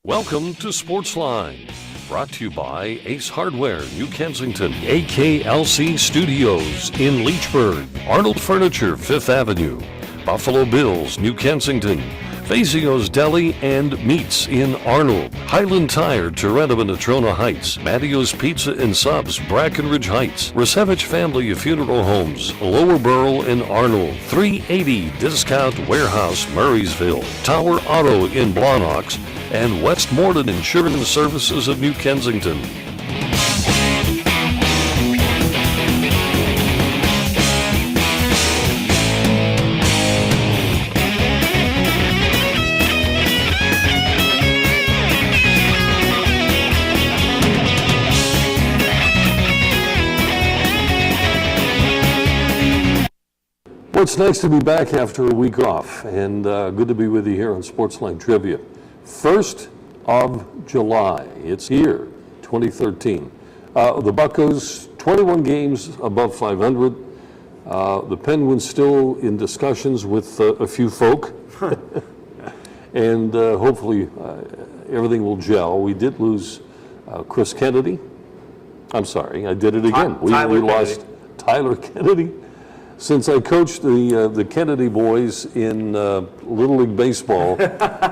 Welcome to Sportsline, brought to you by Ace Hardware, New Kensington, AKLC Studios in Leechburg, Arnold Furniture, 5th Avenue, Buffalo Bills, New Kensington, Fazio's Deli and Meats in Arnold, Highland Tire, Toronto and Natrona Heights, Mattio's Pizza and Subs, Brackenridge Heights, Resevich Family Funeral Homes, Lower Borough in Arnold, 380 Discount Warehouse, Murraysville, Tower Auto in Blawnox, and Westmoreland Insurance Services of New Kensington. Well, it's nice to be back after a week off, and good to be with you here on Sportsline Trivia. 1st of July, it's here, 2013. The Buccos, 21 games above 500. The Penguins still in discussions with a few folk, and hopefully everything will gel. We did lose Chris Kennedy. I'm sorry, I did it again. We lost Tyler Kennedy. Since I coached the Kennedy boys in Little League Baseball,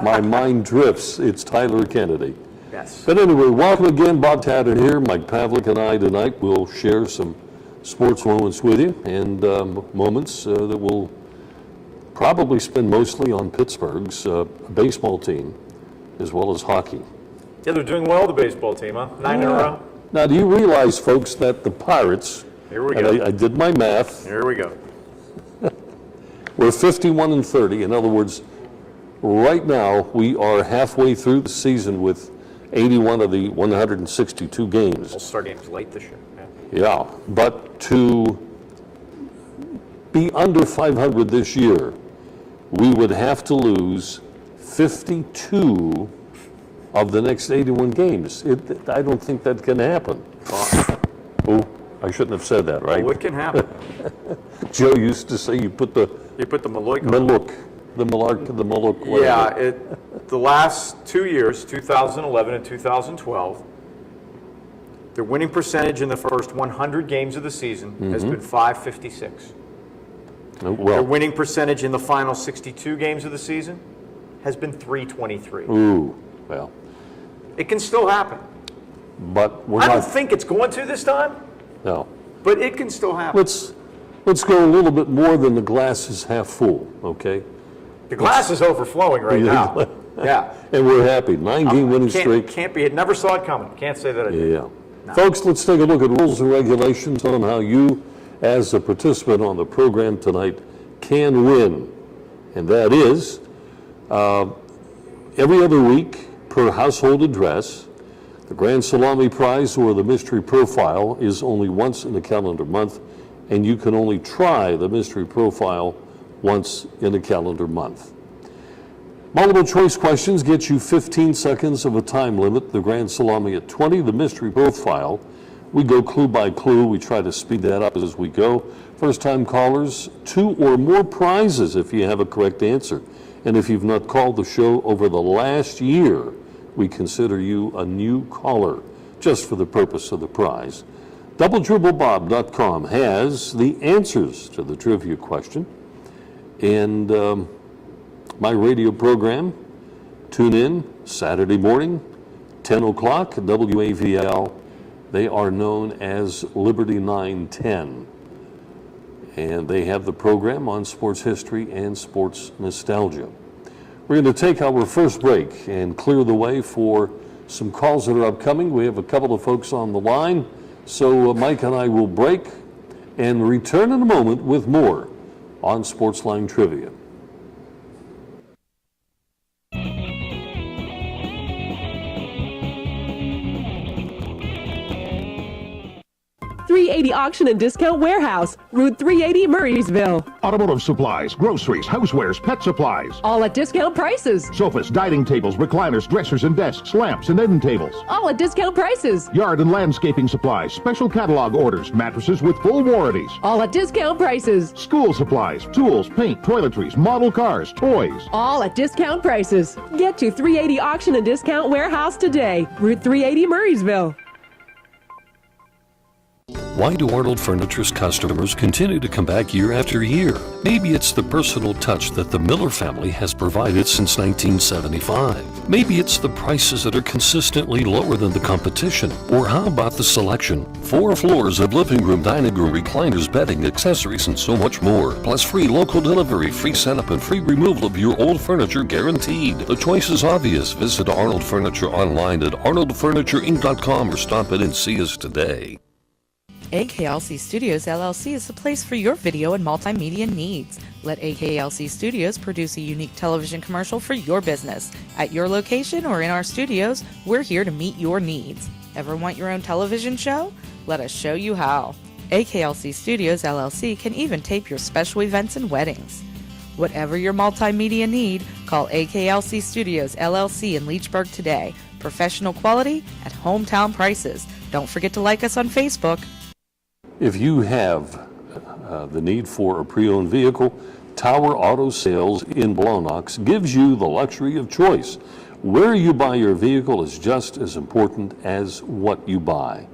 my mind drifts. It's Tyler Kennedy. Yes. But anyway, welcome again. Bob Tatter here. Mike Pavlik and I tonight will share some sports moments with you, and moments that we'll probably spend mostly on Pittsburgh's baseball team, as well as hockey. Yeah, they're doing well, the baseball team, huh? 9 in a row. Now, do you realize, folks, that the Pirates, Here we go. I did my math, Here we go. we're 51-30. In other words, right now we are halfway through the season with 81 of the 162 games. All-Star game's late this year. Yeah, but to be under 500 this year, we would have to lose 52 of the next 81 games. I don't think that can happen. Oh, I shouldn't have said that, right? Well, what can happen? Joe used to say you put the Maloik on. the Maloik. Yeah, the last 2 years, 2011 and 2012, their winning percentage in the first 100 games of the season has been .556. Their Well, winning percentage in the final 62 games of the season has been .323. ooh, well, It can still happen. but we're I don't not. think it's going to this time, No. but it can still happen. Let's go a little bit more than the glass is half full, okay? The glass is overflowing right now. Yeah. And we're happy. 9-game winning streak. Can't be. Never saw it coming. Can't say that I did. Yeah. No. Folks, let's take a look at rules and regulations on how you, as a participant on the program tonight, can win. And that is, every other week per household address, the Grand Salami Prize or the Mystery Profile is only once in a calendar month, and you can only try the Mystery Profile once in a calendar month. Multiple choice questions get you 15 seconds of a time limit. The Grand Salami at 20. The Mystery Profile, we go clue by clue. We try to speed that up as we go. First time callers, 2 or more prizes if you have a correct answer. And if you've not called the show over the last year, we consider you a new caller just for the purpose of the prize. DoubleDribbleBob.com has the answers to the trivia question. And my radio program, tune in Saturday morning, 10 o'clock, WAVL. They are known as Liberty 910. And they have the program on sports history and sports nostalgia. We're going to take our first break and clear the way for some calls that are upcoming. We have a couple of folks on the line. So Mike and I will break and return in a moment with more on Sportsline Trivia. 380 Auction and Discount Warehouse, Route 380, Murraysville. Automotive supplies, groceries, housewares, pet supplies. All at discount prices. Sofas, dining tables, recliners, dressers and desks, lamps and end tables. All at discount prices. Yard and landscaping supplies, special catalog orders, mattresses with full warranties. All at discount prices. School supplies, tools, paint, toiletries, model cars, toys. All at discount prices. Get to 380 Auction and Discount Warehouse today, Route 380, Murraysville. Why do Arnold Furniture's customers continue to come back year after year? Maybe it's the personal touch that the Miller family has provided since 1975. Maybe it's the prices that are consistently lower than the competition. Or how about the selection? 4 floors of living room, dining room, recliners, bedding, accessories, and so much more. Plus free local delivery, free setup, and free removal of your old furniture guaranteed. The choice is obvious. Visit Arnold Furniture online at arnoldfurnitureinc.com or stop in and see us today. AKLC Studios LLC is the place for your video and multimedia needs. Let AKLC Studios produce a unique television commercial for your business. At your location or in our studios, we're here to meet your needs. Ever want your own television show? Let us show you how. AKLC Studios LLC can even tape your special events and weddings. Whatever your multimedia need, call AKLC Studios LLC in Leechburg today. Professional quality at hometown prices. Don't forget to like us on Facebook. If you have the need for a pre-owned vehicle, Tower Auto Sales in Blownox gives you the luxury of choice. Where you buy your vehicle is just as important as what you buy.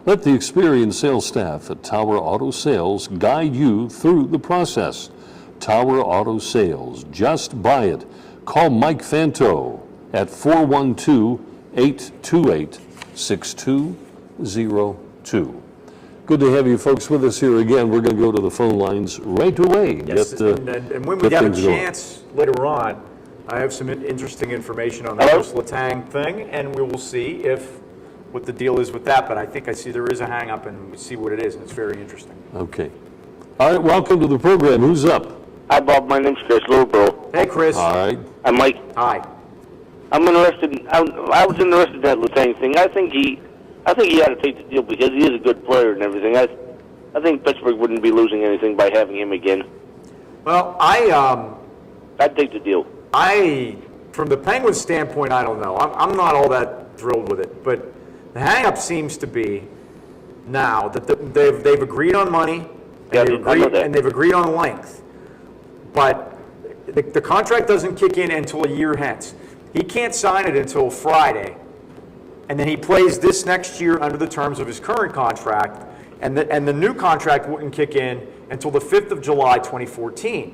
Let the experienced sales staff at Tower Auto Sales guide you through the process. Tower Auto Sales, just buy it. Call Mike Fanto at 412-828-6202. Good to have you folks with us here again. We're going to go to the phone lines right away. Yes, and when we get a chance later on, I have some interesting information on the Chris Letang thing, and we will see what the deal is with that. But I think I see there is a hang-up, and we see what it is, and it's very interesting. Okay. All right, welcome to the program. Who's up? Hi, Bob. My name's Chris Louisville. Hey, Chris. All right. I'm Mike. Hi. I'm interested. I was interested in that Letang thing. I think he ought to take the deal because he is a good player and everything. I think Pittsburgh wouldn't be losing anything by having him again. Well, I'd take the deal. From the Penguins' standpoint, I don't know. I'm not all that thrilled with it. But the hang-up seems to be now that they've agreed on money and they've agreed on length. But the contract doesn't kick in until a year hence. He can't sign it until Friday. And then he plays this next year under the terms of his current contract, and the new contract wouldn't kick in until the 5th of July, 2014.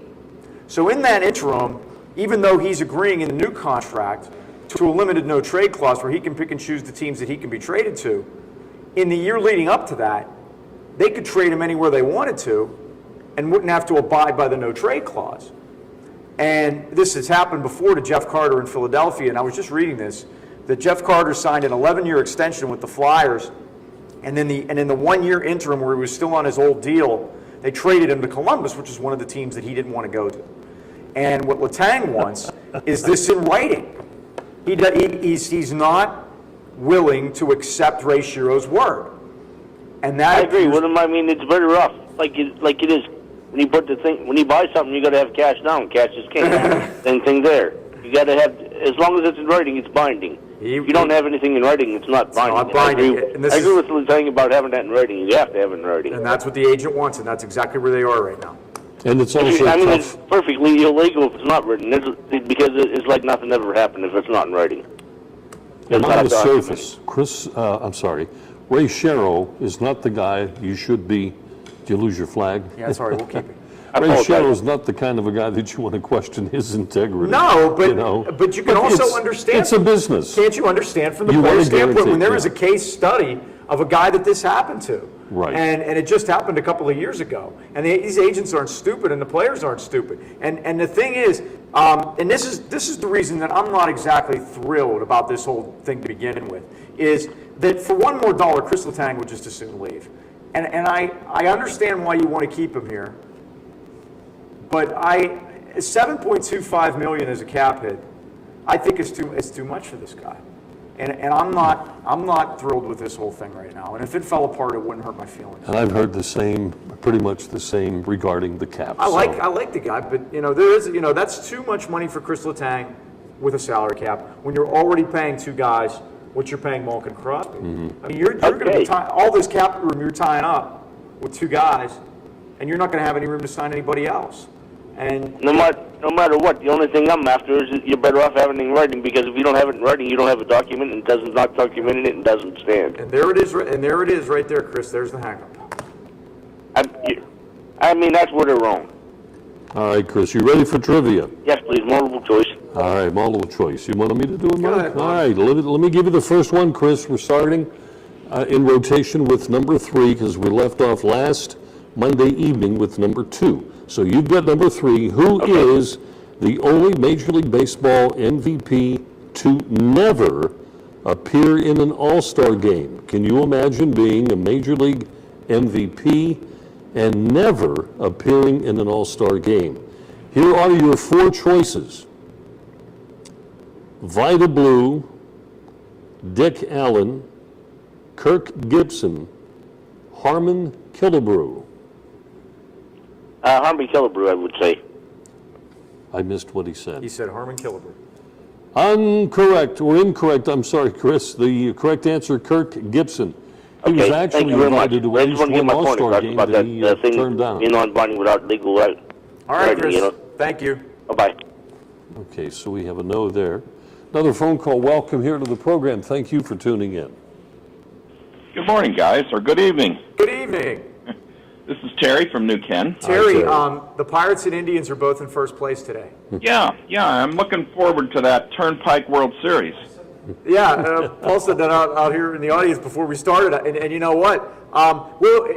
So in that interim, even though he's agreeing in the new contract to a limited no-trade clause where he can pick and choose the teams that he can be traded to, in the year leading up to that, they could trade him anywhere they wanted to and wouldn't have to abide by the no-trade clause. And this has happened before to Jeff Carter in Philadelphia, and I was just reading this, that Jeff Carter signed an 11-year extension with the Flyers, and in the 1-year interim where he was still on his old deal, they traded him to Columbus, which is one of the teams that he didn't want to go to. And what Letang wants is this in writing. He's not willing to accept Ray Shiro's word. And that I agree with him. I mean, it's very rough, like it is when you put the thing. When you buy something, you got to have cash down. Cash is king. Same thing there. You got to have, as long as it's in writing, it's binding. If you don't have anything in writing, it's not binding. It's not binding. I agree with Letang about having that in writing. You have to have it in writing. And that's what the agent wants, and that's exactly where they are right now. And it's also it's perfectly illegal if it's not written, because it's like nothing ever happened if it's not in writing. And on the surface, Ray Shero is not the guy you should be. Did you lose your flag? Yeah, sorry, we'll keep it. Ray Shero is not the kind of a guy that you want to question his integrity. No, but you can also understand. It's a business. Can't you understand from the player's standpoint when there is a case study of a guy that this happened to? Right. And it just happened a couple of years ago. And these agents aren't stupid, and the players aren't stupid. And the thing is, and this is the reason that I'm not exactly thrilled about this whole thing to begin with, is that for $1 more, Chris Letang would just as soon leave. And I understand why you want to keep him here. But $7.25 million as a cap hit, I think it's too much for this guy. And I'm not thrilled with this whole thing right now. And if it fell apart, it wouldn't hurt my feelings. And I've heard the same, pretty much the same regarding the cap. I like the guy, but there is, that's too much money for Chris Letang with a salary cap when you're already paying two guys what you're paying Malkin Crosby. I mean, you're going to be all this cap room you're tying up with two guys, and you're not going to have any room to sign anybody else. And no matter what, the only thing I'm after is that you're better off having it in writing, because if you don't have it in writing, you don't have a document, and doesn't not documenting it and doesn't stand. And there it is, right there, Chris. There's the hang-up. I mean, that's where they're wrong. All right, Chris, you ready for trivia? Yes, please, multiple choice. All right, multiple choice. You wanted me to do it, Go Mike? ahead, Mike. All right, let me give you the first one, Chris. We're starting in rotation with number 3 because we left off last Monday evening with number 2. So you've got number 3. Who is the only Major League Baseball MVP to never appear in an All-Star game? Can you imagine being a Major League MVP and never appearing in an All-Star game? Here are your 4 choices. Vida Blue, Dick Allen, Kirk Gibson, Harmon Killebrew. Harvey Killebrew, I would say. I missed what he said. He said Harmon Killebrew. Incorrect. I'm sorry, Chris. The correct answer, Kirk Gibson. He was Okay, thank actually you very much. invited to I at just least want to get one my point All-Star across game about that he that thing turned down. being non-binding without legal right. All right, writing, Chris. Thank you. Bye-bye. Okay, so we have a no there. Another phone call. Welcome here to the program. Thank you for tuning in. Good morning, guys, or good evening. Good evening. This is Terry from New Ken. Terry, Terry. the Pirates and Indians are both in first place today. Yeah, I'm looking forward to that Turnpike World Series. Yeah, Paul said that out here in the audience before we started, and you know what?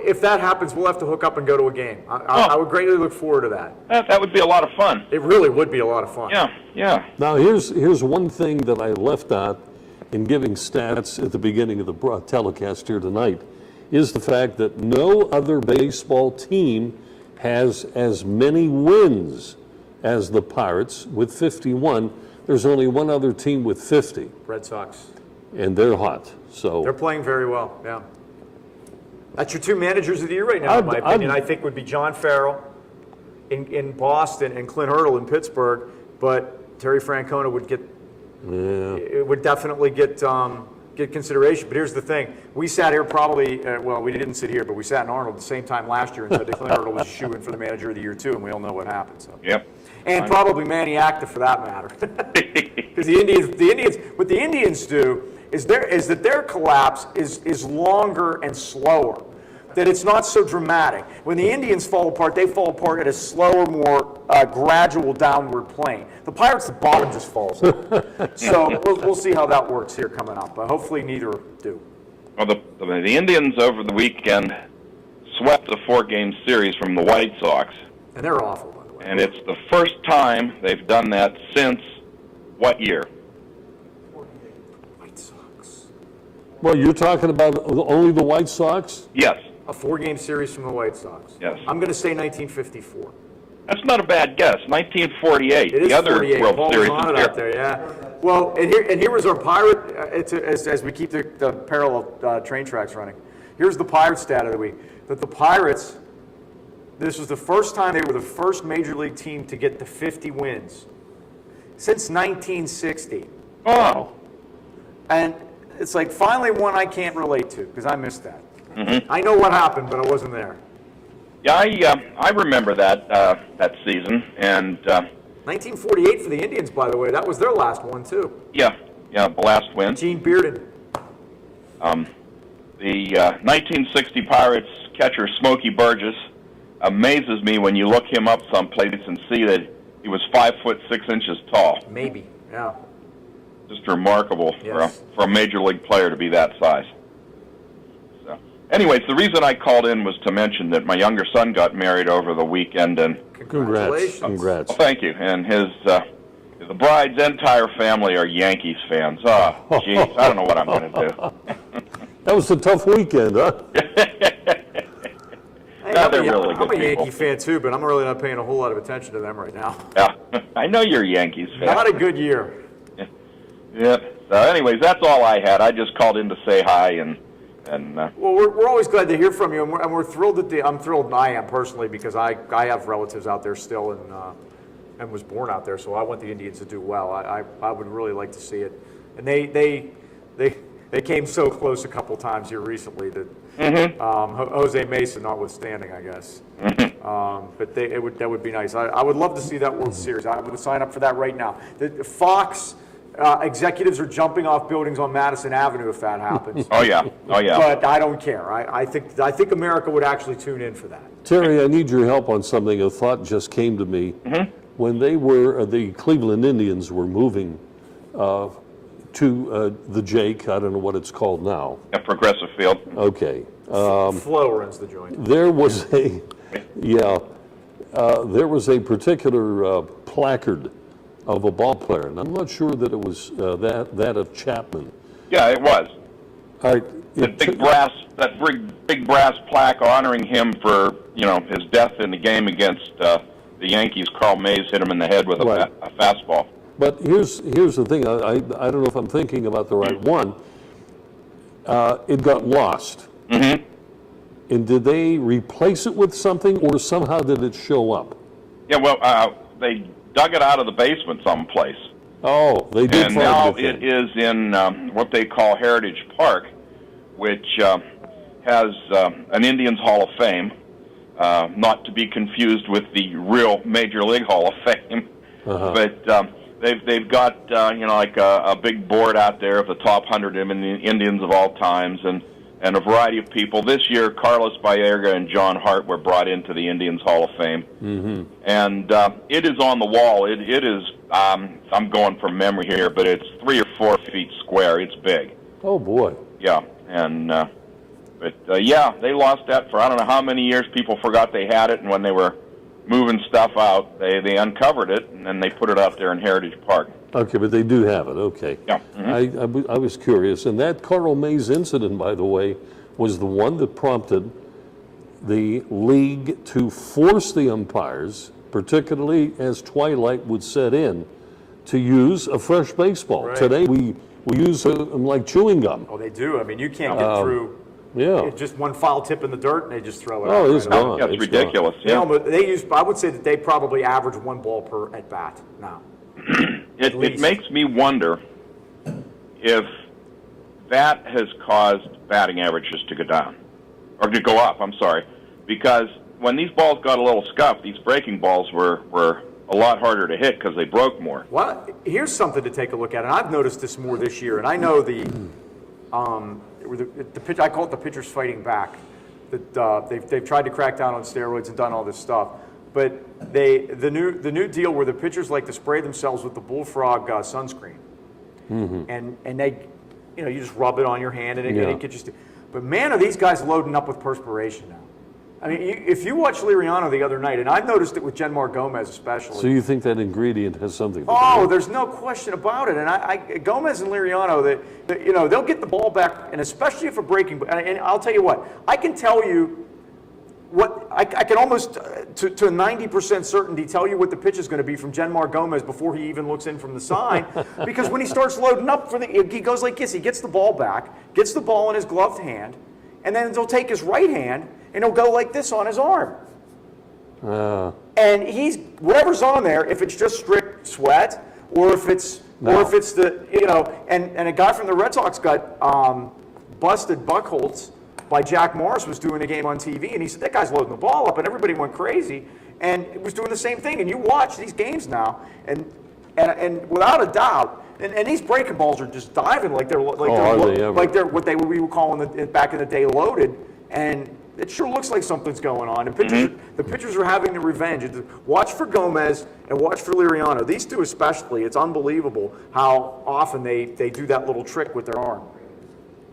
If that happens, we'll have to hook up and go to a game. I would greatly look forward to that. That would be a lot of fun. It really would be a lot of fun. Yeah. Now, here's one thing that I left out in giving stats at the beginning of the telecast here tonight, is the fact that no other baseball team has as many wins as the Pirates with 51. There's only one other team with 50, Red Sox. and they're hot. So They're playing very well, yeah. That's your 2 managers of the year right now, in my opinion. I think would be John Farrell in Boston and Clint Hurdle in Pittsburgh, but Terry Francona would get, it would definitely get consideration. But here's the thing. We sat here probably, we didn't sit here, but we sat in Arnold at the same time last year and said that Clint Hurdle was a shoo-in for the manager of the year, too, and we all know what happened. So. Yep. And probably Manny Acta for that matter. Because what the Indians do is that their collapse is longer and slower. That it's not so dramatic. When the Indians fall apart, they fall apart at a slower, more gradual downward plane. The Pirates, the bottom just falls out. So we'll see how that works here coming up. But hopefully neither do. Well, the Indians over the weekend swept a 4-game series from the White Sox. And they're awful, by the way. And it's the first time they've done that since what year? White Sox. well, you're talking about only the White Sox? Yes. A 4-game series from the White Sox. Yes. I'm going to say 1954. That's not a bad guess. 1948. It is the other 48. World Paul Series was on is it out there, yeah. Well, and here was our Pirate, as we keep the parallel train tracks running. Here's the Pirate stat of the week. That the Pirates, this was the first time they were the first Major League team to get to 50 wins since 1960. Oh. And it's like finally one I can't relate to because I missed that. Mm-hmm. I know what happened, but I wasn't there. Yeah, I remember that that season, and 1948 for the Indians, by the way. That was their last one, too. yeah, the last win. Gene Bearden. The 1960 Pirates catcher Smokey Burgess amazes me when you look him up someplace and see that he was 5'6" tall. Maybe, yeah. Just remarkable Yes. for a major league player to be that size. So, anyways, the reason I called in was to mention that my younger son got married over the weekend, and Congrats. well, thank you. And the bride's entire family are Yankees fans. Oh, jeez, I don't know what I'm going to do. That was a tough weekend, huh? Yeah, they're really I'm good a Yankee people. fan, too, but I'm really not paying a whole lot of attention to them right now. Yeah, I know you're a Yankees fan. Not a good year. Yeah, anyways, that's all I had. I just called in to say hi and. Well, we're always glad to hear from you, and we're thrilled I'm thrilled, and I am personally, because I have relatives out there still, and was born out there, so I want the Indians to do well. I would really like to see it, and they came so close a couple times here recently that Jose Mesa notwithstanding, I guess. But that would be nice. I would love to see that World Series. I would sign up for that right now. The Fox. Executives are jumping off buildings on Madison Avenue if that happens. Oh yeah. But I don't care. I think America would actually tune in for that. Terry, I need your help on something. A thought just came to me. When they were, the Cleveland Indians were moving to the Jake, I don't know what it's called now. A Progressive Field. Okay. Flo runs the joint. There was there was a particular placard of a ball player, and I'm not sure that it was that of Chapman. Yeah, it was. All right, The big brass plaque honoring him for his death in the game against the Yankees. Carl Mays hit him in the head with a fastball. But here's the thing. I don't know if I'm thinking about the right one. It got lost. And did they replace it with something, or somehow did it show up? Yeah, well, they dug it out of the basement someplace. Oh, they did. And now it is in what they call Heritage Park, which has an Indians Hall of Fame, not to be confused with the real Major League Hall of Fame. But they've got like a big board out there of the top 100 Indians of all times, and a variety of people. This year, Carlos Baerga and John Hart were brought into the Indians Hall of Fame. And it is on the wall. It is, I'm going from memory here, but it's 3 or 4 feet square. It's big. Oh, boy. Yeah. And, yeah, they lost that for I don't know how many years. People forgot they had it, and when they were moving stuff out, they uncovered it, and then they put it out there in Heritage Park. Okay, but they do have it. Okay. Yeah. I was curious. And that Carl Mays incident, by the way, was the one that prompted the league to force the umpires, particularly as twilight would set in, to use a fresh baseball. Right. Today, we use them like chewing gum. Oh, they do. I mean, you can't get through. Yeah. Just one foul tip in the dirt, and they just throw it out. Oh, it's gone. Yeah, it's ridiculous. Yeah. But I would say that they probably average 1 ball per at bat now. It makes me wonder if that has caused batting averages to go down, or to go up, I'm sorry, because when these balls got a little scuffed, these breaking balls were a lot harder to hit because they broke more. Well, here's something to take a look at, and I've noticed this more this year, and I know the pitch, I call it the pitchers fighting back, that they've tried to crack down on steroids and done all this stuff. But the new deal where the pitchers like to spray themselves with the bullfrog sunscreen, and they, you just rub it on your hand and it gets you. But man, are these guys loading up with perspiration now? I mean, if you watch Liriano the other night, and I've noticed it with Genmar Gomez especially. So you think that ingredient has something to do with it? Oh, there's no question about it. And Gomez and Liriano, they'll get the ball back, and especially if a breaking. And I'll tell you what, I can tell you. I can almost, to 90% certainty, tell you what the pitch is going to be from Genmar Gomez before he even looks in from the side. Because when he starts loading up, he goes like this. He gets the ball back, gets the ball in his gloved hand, and then he'll take his right hand, and he'll go like this on his arm. And whatever's on there, if it's just strict sweat, or if it's the, and a guy from the Red Sox got busted Buchholz by Jack Morris was doing a game on TV, and he said, that guy's loading the ball up, and everybody went crazy, and it was doing the same thing. And you watch these games now, and without a doubt, and these breaking balls are just diving like they're what we were calling back in the day loaded, and it sure looks like something's going on. And the pitchers are having the revenge. Watch for Gomez and watch for Liriano. These two especially, it's unbelievable how often they do that little trick with their arm.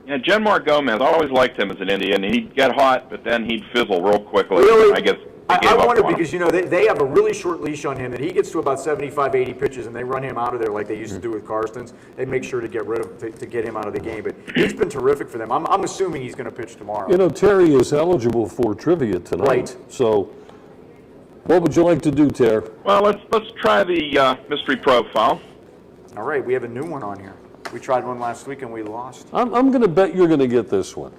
Yeah, Genmar Gomez, I always liked him as an Indian. He'd get hot, but then he'd fizzle real quickly. Really? I guess I wonder because, they have a really short leash on him, and he gets to about 75, 80 pitches, and they run him out of there like they used to do with Karstens. They make sure to get rid of to get him out of the game. But he's been terrific for them. I'm assuming he's going to pitch tomorrow. Terry is eligible for trivia tonight. Right. So what would you like to do, Terry? Well, let's try the mystery profile. All right, we have a new one on here. We tried one last week and we lost. I'm going to bet you're going to get this one.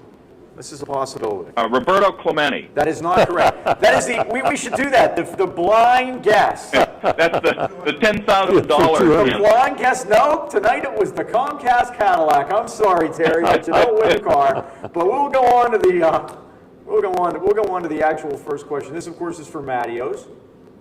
This is a possibility. Roberto Clemente. That is not correct. That is we should do that. The blind guess. That's the $10,000. The blind guess. No, tonight it was the Comcast Cadillac. I'm sorry, Terry, but you don't win the car. But we'll go on to the we'll go on to the actual first question. This, of course, is for Matteo's.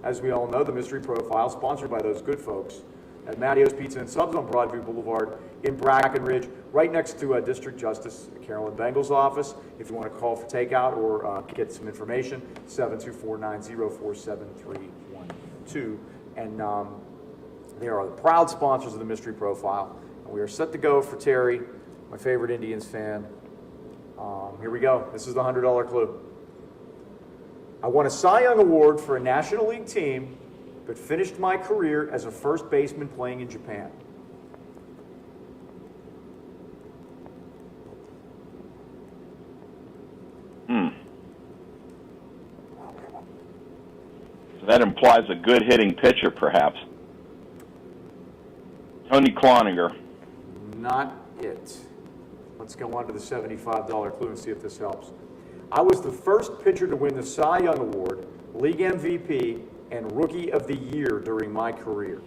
As we all know, the mystery profile, sponsored by those good folks at Matteo's Pizza and Subs on Broadview Boulevard in Brackenridge, right next to District Justice Carolyn Bengal's office. If you want to call for takeout or get some information, 724-904-7312. And they are the proud sponsors of the mystery profile. And we are set to go for Terry, my favorite Indians fan. Here we go. This is the $100 clue. I won a Cy Young Award for a National League team, but finished my career as a first baseman playing in Japan. So that implies a good hitting pitcher, perhaps. Tony Cloninger. Not it. Let's go on to the $75 clue and see if this helps. I was the first pitcher to win the Cy Young Award, League MVP, and Rookie of the Year during my career.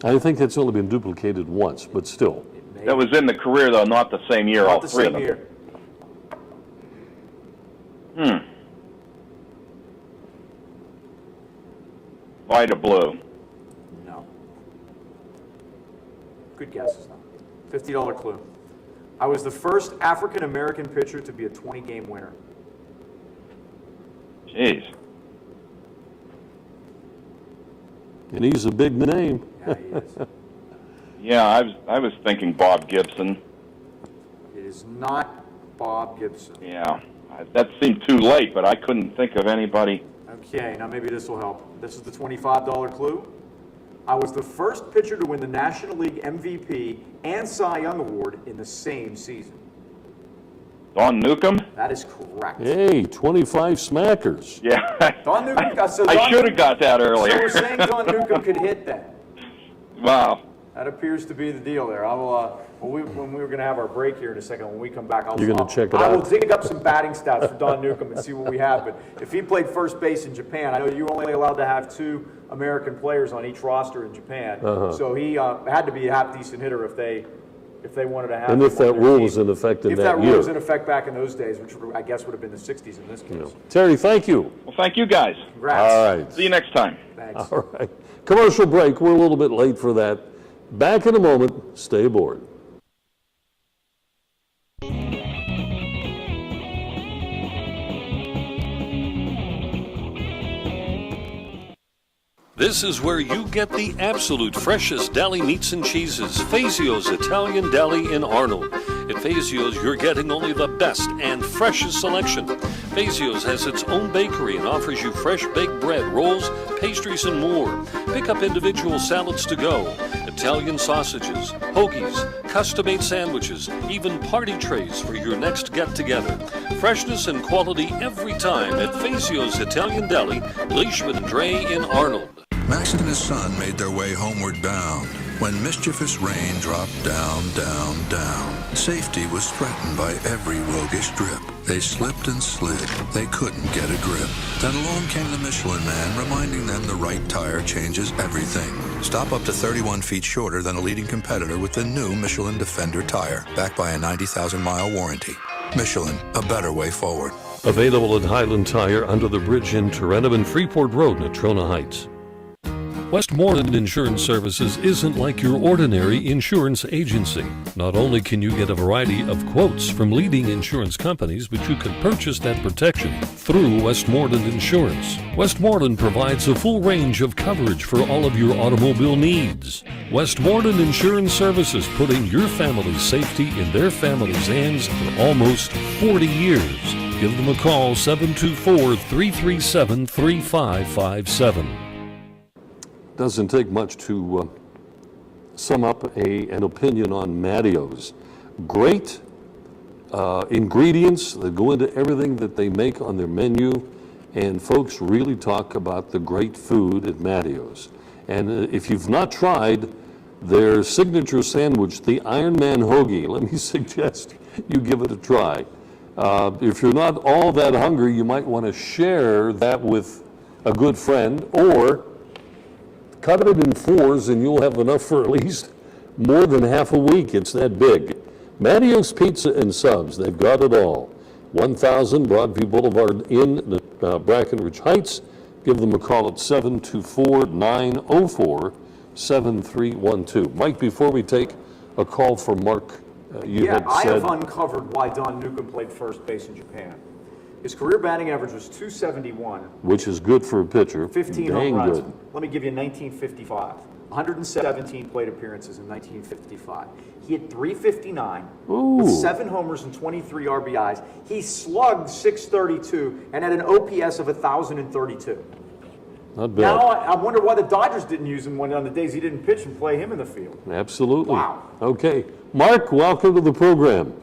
I think that's only been duplicated once, but still. That was in the career, though, not the same year, all Not the three of same them. year. Vida Blue. No. Good guesses, though. $50 clue. I was the first African-American pitcher to be a 20-game winner. Jeez. And he's a big name. Yeah, he is. Yeah, I was thinking Bob Gibson. It is not Bob Gibson. Yeah, that seemed too late, but I couldn't think of anybody. Okay, now maybe this will help. This is the $25 clue. I was the first pitcher to win the National League MVP and Cy Young Award in the same season. Don Newcomb? That is correct. Hey, 25 smackers. Yeah. Don Newcomb got I should have got that So earlier. we're saying Don Newcomb could hit that. Wow. That appears to be the deal there. I will, when we were going to have our break here in a second, when we come back, You're gonna check it I will out? dig up some batting stats for Don Newcomb and see what we have. But if he played first base in Japan, I know you're only allowed to have 2 American players on each roster in Japan. So he had to be a half-decent hitter if they wanted to have And him if that on their rule team. was in effect in If that that rule year. was in effect back in those days, which I guess would have been the 60s in this case. Terry, thank you. Well, thank you guys. Congrats. All right. See you next time. Thanks. All right. Commercial break. We're a little bit late for that. Back in a moment. Stay aboard. This is where you get the absolute freshest deli meats and cheeses. Fazio's Italian Deli in Arnold. At Fazio's, you're getting only the best and freshest selection. Fazio's has its own bakery and offers you fresh baked bread, rolls, pastries, and more. Pick up individual salads to go, Italian sausages, hoagies, custom-made sandwiches, even party trays for your next get-together. Freshness and quality every time at Fazio's Italian Deli, Leishman and Dre in Arnold. Max and his son made their way homeward bound when mischievous rain dropped down, down, down. Safety was threatened by every roguish drip. They slipped and slid. They couldn't get a grip. Then along came the Michelin Man, reminding them the right tire changes everything. Stop up to 31 feet shorter than a leading competitor with the new Michelin Defender tire, backed by a 90,000-mile warranty. Michelin, a better way forward. Available at Highland Tire under the bridge in Tarentum and Freeport Road, Natrona Heights. Westmoreland Insurance Services isn't like your ordinary insurance agency. Not only can you get a variety of quotes from leading insurance companies, but you can purchase that protection through Westmoreland Insurance. Westmoreland provides a full range of coverage for all of your automobile needs. Westmoreland Insurance Services, putting your family's safety in their family's hands for almost 40 years. Give them a call, 724-337-3557. Doesn't take much to sum up an opinion on Matteo's. Great ingredients that go into everything that they make on their menu, and folks really talk about the great food at Matteo's. And if you've not tried their signature sandwich, the Iron Man Hoagie. Let me suggest you give it a try. If you're not all that hungry, you might want to share that with a good friend, or cut it in 4s and you'll have enough for at least more than half a week. It's that big. Mattio's Pizza and Subs, they've got it all. 1000 Broadview Boulevard in Brackenridge Heights. Give them a call at 724-904-7312. Mike, before we take a call from Mark, you had I said... have uncovered why Don Newcomb played first base in Japan. His career batting average was .271. Which is good for a pitcher. 15 Dang home runs. good. Let me give you 1955. 117 plate appearances in 1955. He had .359 with 7 homers and 23 RBIs. He slugged .632 and had an OPS of 1,032. Not bad. Now I wonder why the Dodgers didn't use him on the days he didn't pitch and play him in the field. Absolutely. Wow. Okay. Mark, welcome to the program.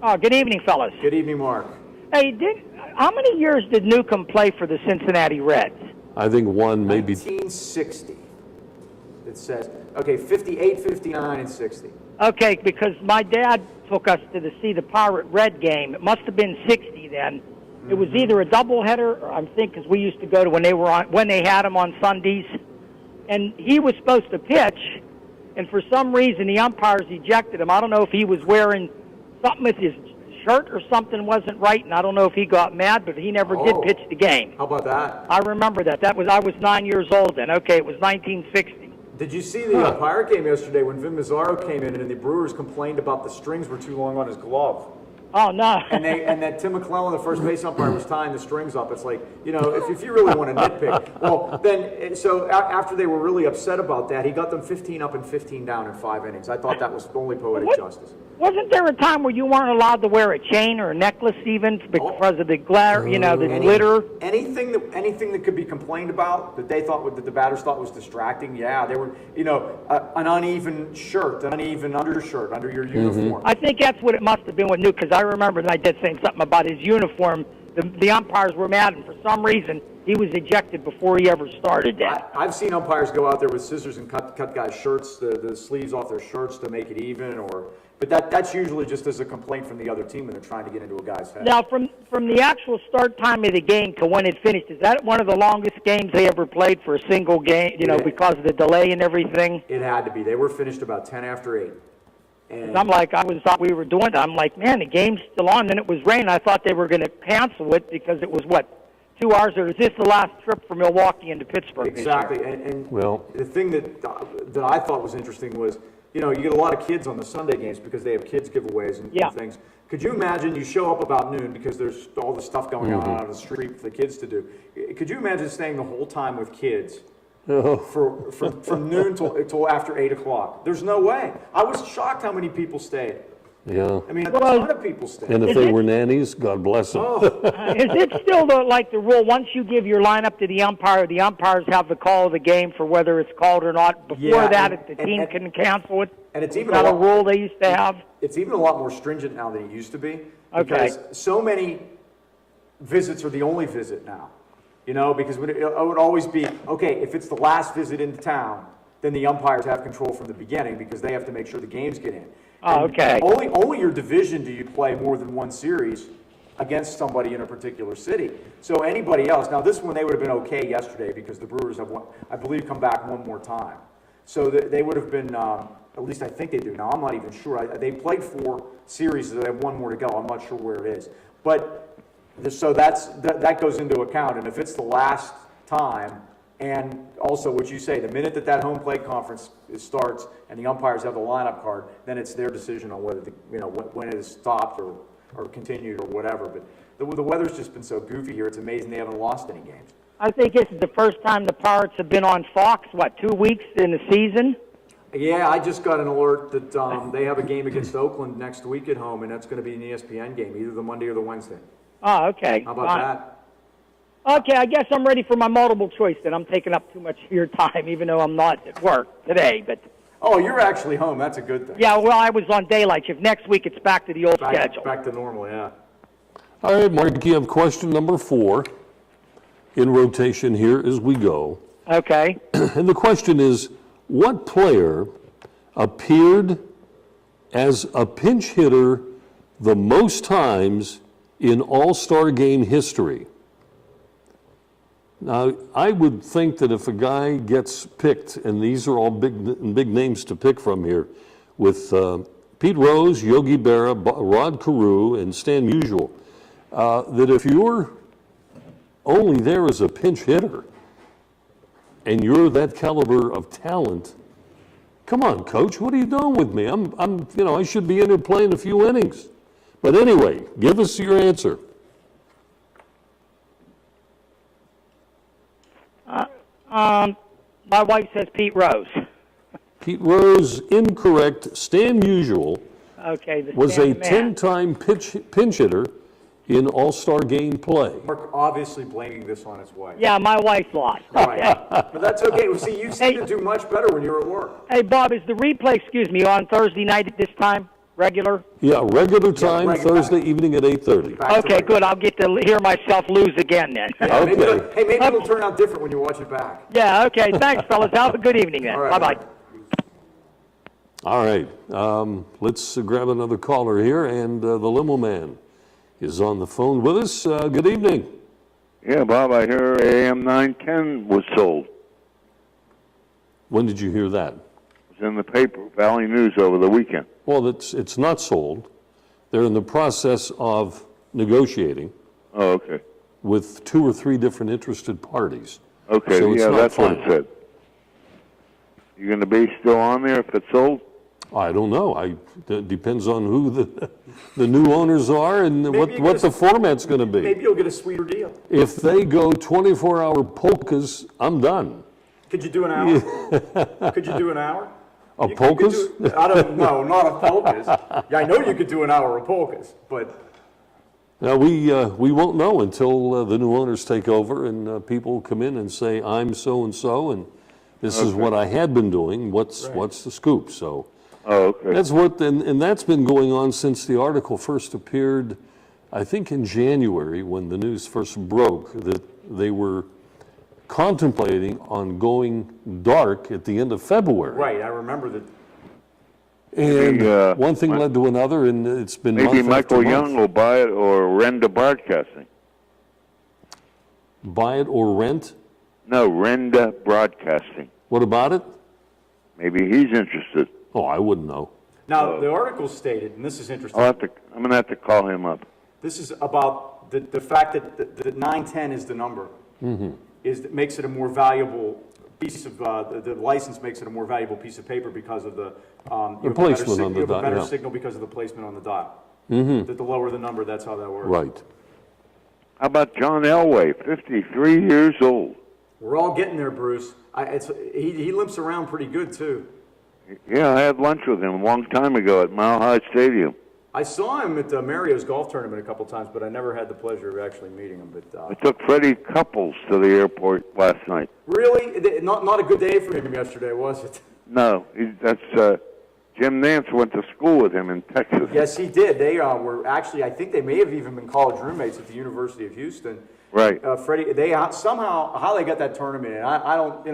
Oh, good evening, fellas. Good evening, Mark. Hey, how many years did Newcomb play for the Cincinnati Reds? I think one, maybe... 1960. It says, okay, 58, 59, and 60. Okay, because my dad took us to see the Pirate Red game. It must have been 60 then. It was either a doubleheader, or I think, because we used to go to when they had him on Sundays, and he was supposed to pitch, and for some reason the umpires ejected him. I don't know if he was wearing something with his shirt or something wasn't right, and I don't know if he got mad, but he never did pitch the game. How about that? I remember that. I was 9 years old then. Okay, it was 1960. Did you see the Pirate game yesterday when Vin Mazzaro came in and the Brewers complained about the strings were too long on his glove? Oh, no. And that Tim McClellan, the first base umpire, was tying the strings up. It's like, you know, if you really want to nitpick. Well, then, so after they were really upset about that, he got them 15 up and 15 down in 5 innings. I thought that was only poetic justice. Wasn't there a time where you weren't allowed to wear a chain or a necklace even because of the glare, the glitter? Anything that could be complained about that they thought that the batters thought was distracting, yeah, they were, an uneven shirt, an uneven undershirt under your uniform. I think that's what it must have been with Newt, because I remember my dad saying something about his uniform. The umpires were mad, and for some reason, he was ejected before he ever started that. I've seen umpires go out there with scissors and cut guys' shirts, the sleeves off their shirts to make it even, but that's usually just as a complaint from the other team when they're trying to get into a guy's head. Now, from the actual start time of the game to when it finished, is that one of the longest games they ever played for a single game, because of the delay and everything? It had to be. They were finished about 10 after 8. And thought we were doing that. I'm like, man, the game's still on. Then it was raining. I thought they were going to cancel it because it was, 2 hours, or is this the last trip from Milwaukee into Pittsburgh? Exactly. And the thing that I thought was interesting was, you get a lot of kids on the Sunday games because they have kids giveaways and things. Could you imagine you show up about noon because there's all the stuff going on the street for the kids to do? Could you imagine staying the whole time with kids from noon till after 8 o'clock? There's no way. I was shocked how many people stayed. Yeah. I mean, a ton of people stayed. And if they were nannies, God bless them. Is it still the rule, once you give your lineup to the umpires have the call of the game for whether it's called or not? Before if the team can cancel it? And it's even a rule they used to have? It's even a lot more stringent now than it used to be. Okay. Because so many visits are the only visit now. Because it would always be, okay, if it's the last visit into town, then the umpires have control from the beginning because they have to make sure the games get in. Oh, okay. Only your division do you play more than one series against somebody in a particular city. So anybody else, now this one they would have been okay yesterday because the Brewers have, I believe, come back one more time. So they would have been, at least I think they do. Now I'm not even sure. They played 4 series, so they have one more to go. I'm not sure where it is. But so that goes into account. And if it's the last time, and also what you say, the minute that home plate conference starts and the umpires have the lineup card, then it's their decision on whether when it is stopped or continued or whatever. But the weather's just been so goofy here. It's amazing they haven't lost any games. I think this is the first time the Pirates have been on Fox. 2 weeks in the season? Yeah, I just got an alert that they have a game against Oakland next week at home, and that's going to be an ESPN game, either the Monday or the Wednesday. Oh, okay. How about that? Okay, I guess I'm ready for my multiple choice, then. I'm taking up too much of your time, even though I'm not at work today. But oh, you're actually home. That's a good thing. Yeah, well, I was on daylight shift. Next week, it's back to the old schedule. Back to normal, yeah. All right, Mark, you have question number 4 in rotation here as we go. Okay. And the question is, What player appeared as a pinch hitter the most times in All-Star game history? Now, I would think that if a guy gets picked, and these are all big names to pick from here, with Pete Rose, Yogi Berra, Rod Carew, and Stan Musial, that if you're only there as a pinch hitter and you're that caliber of talent, come on, coach, what are you doing with me? I should be in there playing a few innings. But anyway, give us your answer. My wife says Pete Rose. Pete Rose, incorrect. Stan Musial was a 10-time pinch hitter in All-Star game play. Mark obviously blaming this on his wife. Yeah, my wife lost. Okay. But that's okay. Well, see, you seem to do much better when you're at work. Hey, Bob, is the replay, on Thursday night at this time? Regular? Yeah, regular time, Thursday evening at 8:30. Okay, good. I'll get to hear myself lose again then. Yeah, okay. Maybe it'll turn out different when you watch it back. Yeah, okay. Thanks, fellas. Have a good evening then. All right, Bye-bye. All right, let's grab another caller here, and the limo man is on the phone with us. Good evening. Yeah, Bob, I hear AM 910 was sold. When did you hear that? It was in the paper, Valley News, over the weekend. Well, it's not sold. They're in the process of negotiating Oh, okay. with 2 or 3 different interested parties. Okay, So it's yeah, not that's what it final. said. You going to be still on there if it's sold? I don't know. It depends on who the new owners are and what the format's going to be. Maybe you'll get a sweeter deal. If they go 24-hour polkas, I'm done. Could you do an hour? Could you do an hour? Of polkas? I don't know, not of polkas. Yeah, I know you could do an hour of polkas, but Now, we won't know until the new owners take over and people come in and say, I'm so-and-so, and this is what I had been doing. What's the scoop? So okay. that's and that's been going on since the article first appeared, I think in January, when the news first broke, that they were contemplating on going dark at the end of February. right, I remember that. And one thing led to another, and it's been Maybe month Michael after Young month. will buy it or Renda Broadcasting. Buy it or rent? No, Renda Broadcasting. What about it? Maybe he's interested. Oh, I wouldn't know. Now, the article stated, and this is interesting. I'm going to have to call him up. This is about the fact that the 910 is the number. Makes it a more valuable piece of the license makes it a more valuable piece of paper because of the placement on the you have a dial, better yeah. signal because of the placement on the dial. That the lower the number, that's how that works. Right. How about John Elway, 53 years old? We're all getting there, Bruce. He limps around pretty good too. Yeah, I had lunch with him a long time ago at Mile High Stadium. I saw him at Mario's golf tournament a couple times, but I never had the pleasure of actually meeting him. But I took Freddie Couples to the airport last night. really, not a good day for him yesterday, was it? No, that's Jim Nance went to school with him in Texas. Yes, he did. They were actually, I think they may have even been college roommates at the University of Houston. Right. Freddie, they somehow, how they got that tournament in, I don't,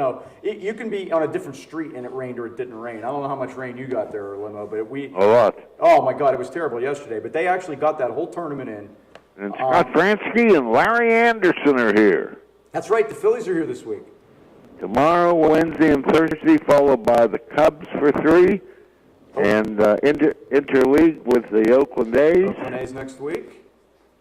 you can be on a different street and it rained or it didn't rain. I don't know how much rain you got there, Limo, but A lot. oh my God, it was terrible yesterday. But they actually got that whole tournament in. And Scott Fransky and Larry Anderson are here. That's right, the Phillies are here this week. Tomorrow, Wednesday, and Thursday, followed by the Cubs for 3, and interleague with the Oakland A's, Oakland A's next week.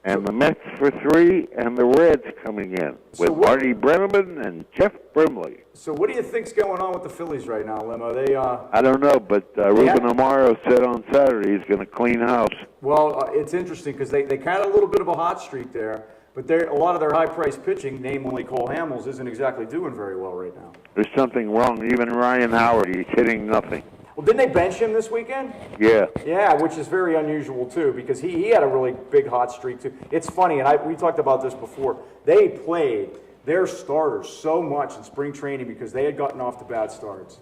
and the Mets for 3, and the Reds coming in with Marty Brenneman and Jeff Brimley. So what do you think's going on with the Phillies right now, Limo? They I don't know, but Ruben Amaro said on Saturday he's going to clean house. well, it's interesting because they kind of a little bit of a hot streak there, but a lot of their high-priced pitching, namely Cole Hamels, isn't exactly doing very well right now. There's something wrong. Even Ryan Howard, he's hitting nothing. Well, didn't they bench him this weekend? Yeah. Yeah, which is very unusual too, because he had a really big hot streak too. It's funny, and we talked about this before. They played their starters so much in spring training because they had gotten off to bad starts,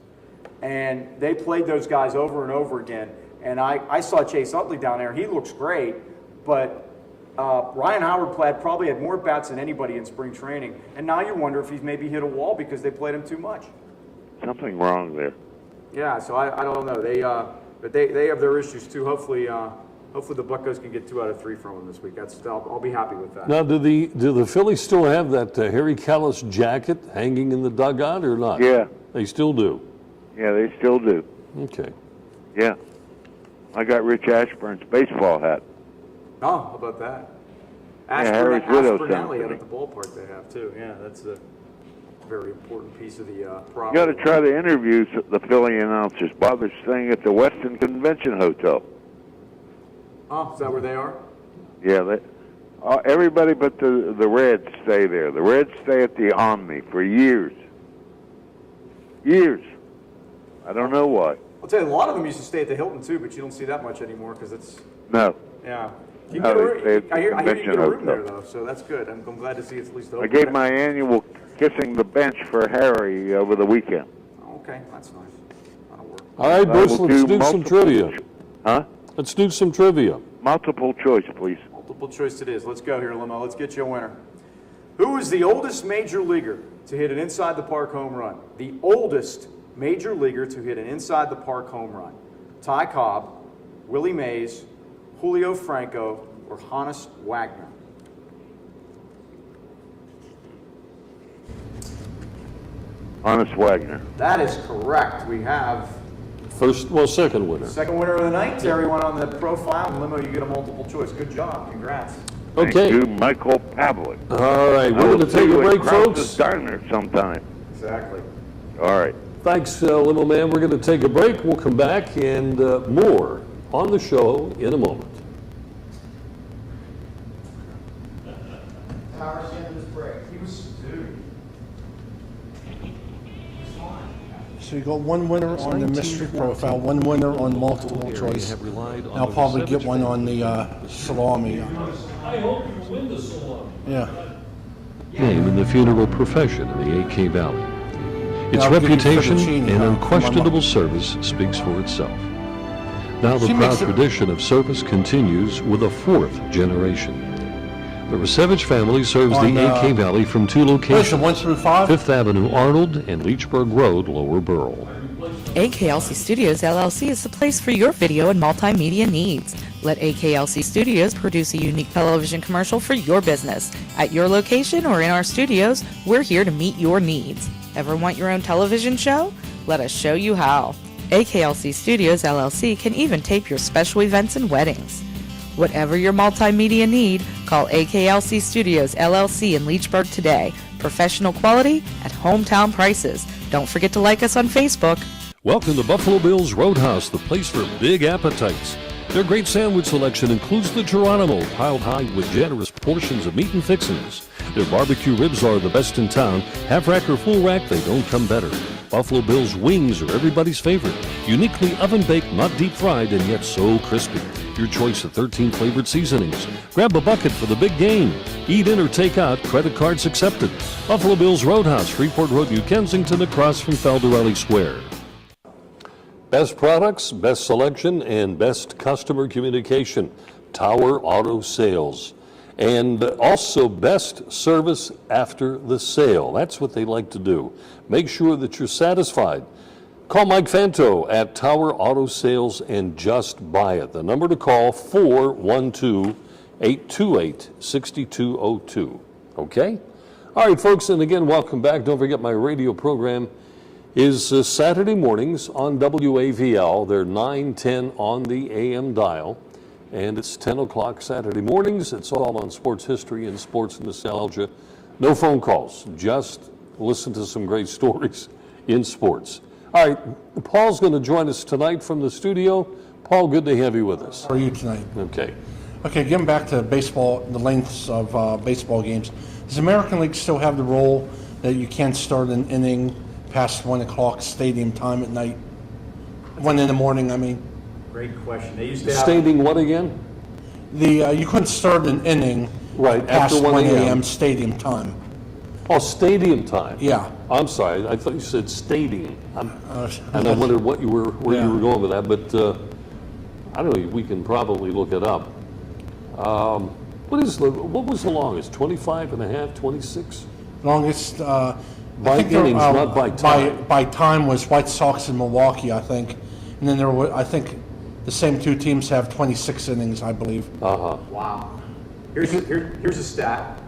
and they played those guys over and over again. And I saw Chase Utley down there. He looks great, but Ryan Howard probably had more bats than anybody in spring training. And now you wonder if he's maybe hit a wall because they played him too much. Something wrong there. Yeah, so I don't know. But they have their issues too. Hopefully the Buccos can get 2 out of 3 from them this week. I'll be happy with that. Now, do the Phillies still have that Harry Callis jacket hanging in the dugout or not? Yeah. They still do? Yeah, they still do. Okay. Yeah. I got Rich Ashburn's baseball hat. Oh, how about that? Harry's widow Ashburn sent Alley it out to at the ballpark they have too. Yeah, that's a very important piece of the You property. got to try to interview the Philly announcers. Bob is staying at the Westin Convention Hotel. Oh, is that where they are? Yeah, everybody but the Reds stay there. The Reds stay at the Omni for years. Years. I don't know why. I'll tell you, a lot of them used to stay at the Hilton too, but you don't see that much anymore because it's No. yeah. You No, get a room, they stay at I hear you Convention get a room Hotel. there though, so that's good. I'm glad to see it's at least open. I gave my annual kissing the bench for Harry over the weekend. Okay, that's nice. That'll work. All right, Bruce, will let's do do some multiple- trivia. Huh? Let's do some trivia. Multiple choice, please. Multiple choice it is. Let's go here, Limo. Let's get you a winner. Who is the oldest major leaguer to hit an inside the park home run? The oldest major leaguer to hit an inside the park home run. Ty Cobb, Willie Mays, Julio Franco, or Hannes Wagner? Honest Wagner. That is correct. We have Second winner. second winner of the night. Terry went on the profile. And Limo, you get a multiple choice. Good job. Congrats. Okay. Thank you, Michael Pavlik. All right, we're going to take a break, folks. Diner sometime. Exactly. All right. Thanks, Limo Man. We're going to take a break. We'll come back and more on the show in a moment. Howard's the end of his break. He was dude. So you got one winner on the mystery profile, one winner on multiple choice. I'll probably get one on the salami. I hope you win the salami. Yeah. Name in the funeral profession in the AK Valley. Its I'll give you reputation fettuccine, and huh? unquestionable service speaks for itself. Now the She proud makes it- tradition of service continues with a 4th generation. The Rasevich family serves On, the AK Valley from 2 Where's the locations, 1 through 5? 5th Avenue Arnold and Leechburg Road, Lower Burrell. AKLC Studios LLC is the place for your video and multimedia needs. Let AKLC Studios produce a unique television commercial for your business. At your location or in our studios, we're here to meet your needs. Ever want your own television show? Let us show you how. AKLC Studios LLC can even tape your special events and weddings. Whatever your multimedia need, call AKLC Studios LLC in Leechburg today. Professional quality at hometown prices. Don't forget to like us on Facebook. Welcome to Buffalo Bill's Roadhouse, the place for big appetites. Their great sandwich selection includes the Geronimo, piled high with generous portions of meat and fixings. Their barbecue ribs are the best in town. Half rack or full rack, they don't come better. Buffalo Bill's wings are everybody's favorite. Uniquely oven-baked, not deep-fried, and yet so crispy. Your choice of 13 flavored seasonings. Grab a bucket for the big game. Eat in or take out, credit cards accepted. Buffalo Bill's Roadhouse, Freeport Road, New Kensington, across from Faldarelli Square. Best products, best selection, and best customer communication. Tower Auto Sales. And also best service after the sale. That's what they like to do. Make sure that you're satisfied. Call Mike Fanto at Tower Auto Sales and just buy it. The number to call, 412-828-6202. Okay? All right, folks, and again, welcome back. Don't forget my radio program is Saturday mornings on WAVL. They're 9:10 on the AM dial. And it's 10 o'clock Saturday mornings. It's all on sports history and sports nostalgia. No phone calls. Just listen to some great stories in sports. All right, Paul's going to join us tonight from the studio. Paul, good to have you with us. How are you tonight? Okay. Okay, getting back to baseball, the lengths of baseball games. Does the American League still have the rule that you can't start an inning past 1 o'clock stadium time at night? 1 in the morning, I mean. Great question. They used to have Stating what again? You couldn't start an inning Right, past after 1 1 a.m. a.m. stadium time. Oh, stadium time. Yeah. I'm sorry. I thought you said stadium. And I Okay. wondered where you were Yeah. going with that, but I don't know. We can probably look it up. What was the longest? 25 and a half, 26? Longest, By innings, not by time. By time was White Sox and Milwaukee, I think. And then there were, I think, the same two teams have 26 innings, I believe. Uh-huh. Wow. Here's a stat.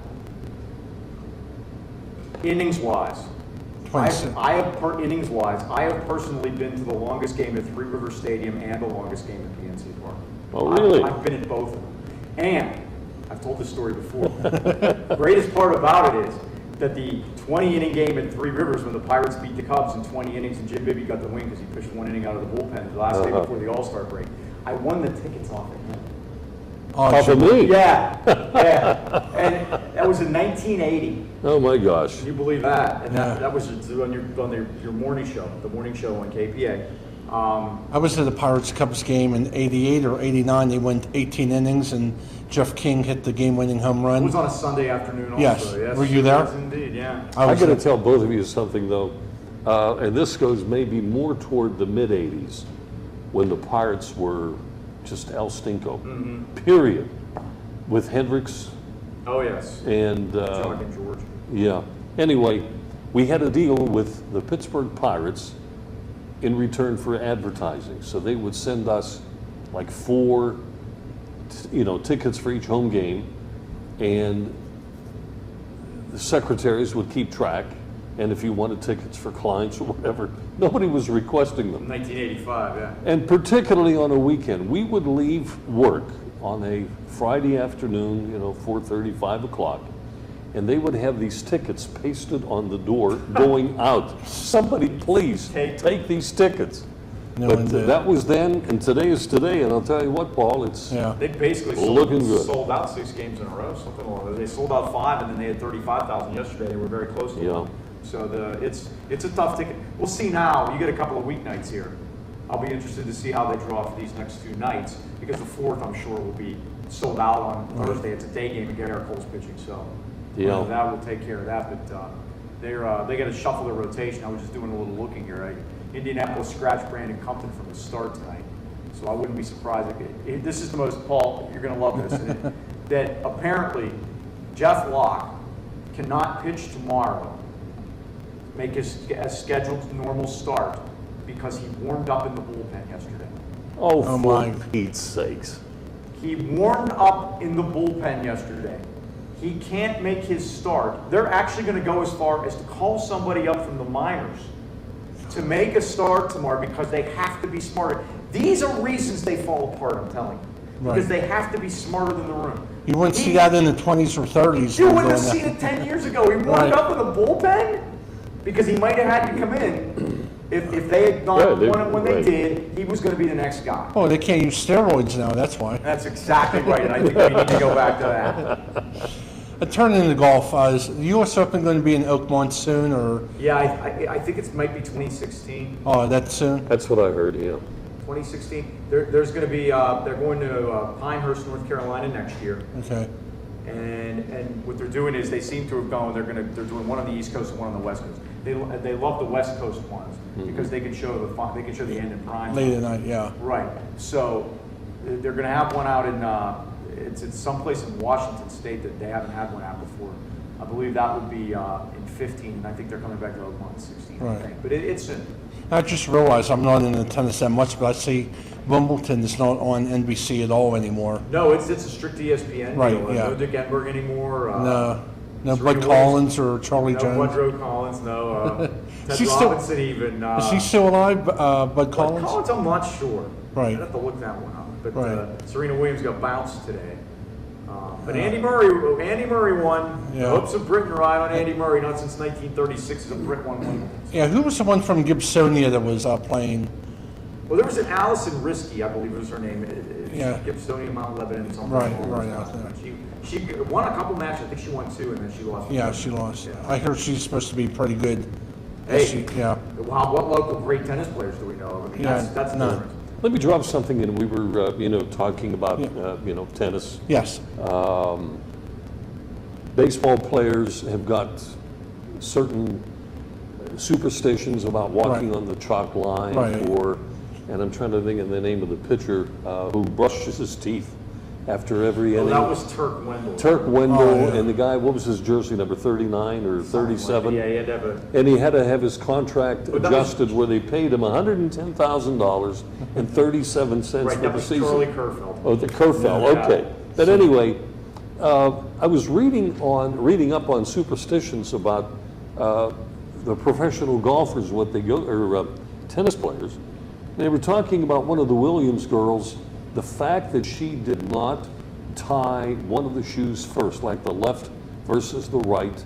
Innings-wise. Innings-wise, I have personally been to the longest game at Three River Stadium and the longest game at PNC Park. Oh, really? I've been at both of them. And I've told this story before. The greatest part about it is that the 20-inning game at Three Rivers when the Pirates beat the Cubs in 20 innings and Jim Bibby got the win because he pitched one inning out of the bullpen the last day before the All-Star break. I won the tickets off of him. Off of me? Yeah, yeah. And that was in 1980. Oh my gosh. Can you believe that? And that was on your morning show, the morning show on KPA. I was at the Pirates-Cubs game in 88 or 89. They went 18 innings, and Jeff King hit the game-winning home run. It was on a Sunday afternoon also. Yes. Were you there? Yes, indeed, yeah. I got to tell both of you something, though. And this goes maybe more toward the mid-'80s when the Pirates were just El Stinko, period. With Hendricks. Oh, yes. And John and George. Yeah. Anyway, we had a deal with the Pittsburgh Pirates in return for advertising. So they would send us like 4, tickets for each home game, and the secretaries would keep track. And if you wanted tickets for clients or whatever, nobody was requesting them. 1985, yeah. And particularly on a weekend, we would leave work on a Friday afternoon, 4:30, 5 o'clock, and they would have these tickets pasted on the door going out. Somebody please take these tickets. No, but that was then, and today is today, and I'll tell you what, Paul, it's They basically looking good. sold out 6 games in a row, something along those. They sold out 5, and then they had 35,000 yesterday. They were very close to it. So it's a tough ticket. We'll see now. You get a couple of weeknights here. I'll be interested to see how they draw for these next 2 nights, because the 4th, I'm sure, will be sold out on Thursday. It's a day game and Garrett Cole's pitching, so that will take care of that. But they got to shuffle their rotation. I was just doing a little looking here. Indianapolis scratched Brandon Compton from the start tonight, so I wouldn't be surprised. This is the most, Paul, you're going to love this, that apparently Jeff Locke cannot pitch tomorrow, make his scheduled normal start, because he warmed up in the bullpen yesterday. Oh, for Pete's sakes. He warmed up in the bullpen yesterday. He can't make his start. They're actually going to go as far as to call somebody up from the minors to make a start tomorrow because they have to be smarter. These are reasons they fall apart, I'm telling you. Because they have to be smarter than the room. You wouldn't see that in the 20s or 30s. You wouldn't have seen it 10 years ago. He warmed up in the bullpen because he might have had to come in. If they had not won it when they did, he was going to be the next guy. Oh, they can't use steroids now, that's why. That's exactly right, and I think we need to go back to that. Turning to golf, is the U.S. Open going to be in Oakmont soon, or? Yeah, I think it might be 2016. Oh, that's soon? That's what I heard, yeah. 2016. There's going to be, they're going to Pinehurst, North Carolina next year. Okay. And what they're doing is they seem to have gone, they're doing one on the East Coast and one on the West Coast. They love the West Coast ones because they can show the end in prime. Late at night, yeah. Right. So they're going to have one out in it's someplace in Washington State that they haven't had one out before. I believe that would be in 15, and I think they're coming back to Oakmont in 16. Right. I think. But it's soon. I just realized I'm not into tennis that much, but I see Wimbledon is not on NBC at all anymore. No, it's a strict ESPN right, deal. Yeah. No Dick Enberg anymore. No Bud Collins or Charlie Jones. No Woodrow Collins, no. Ted Robinson even. Is he still alive, Bud Collins? Bud Collins, I'm not sure. Right. I'd have to look that one up. But Serena Williams got bounced today. But Andy Murray won. Yeah. Hopes of Britain ride on Andy Murray, not since 1936 as a Brit won Wimbledon. Yeah, who was the one from Gibsonia that was playing? Well, there was an Allison Risky, I believe was her name. Yeah. Gibsonia, Mount Lebanon, something. Right out there. She won a couple matches. I think she won 2, and then she lost. Yeah, she lost. Yeah. I heard she's supposed to be pretty good. Hey, wow, what local great tennis players do we know of? I mean, that's the difference. Let me drop something in. We were, talking about, tennis. Yes. Baseball players have got certain superstitions about walking on the chalk line, and I'm trying to think of the name of the pitcher who brushes his teeth after every Oh, inning. that was Turk Wendell. Turk Wendell, Oh, yeah. and the guy, what was his jersey number, 39 or 37? Yeah, he had to have a. And he had to have his contract But that adjusted where they paid him $110,000 and 37 cents Right, for that the was season. Charlie Kerfeld. Oh, the Kerfell, Yeah. okay. But anyway, I was reading up on superstitions about the professional golfers, what they go, or tennis players. They were talking about one of the Williams girls, the fact that she did not tie one of the shoes first, like the left versus the right.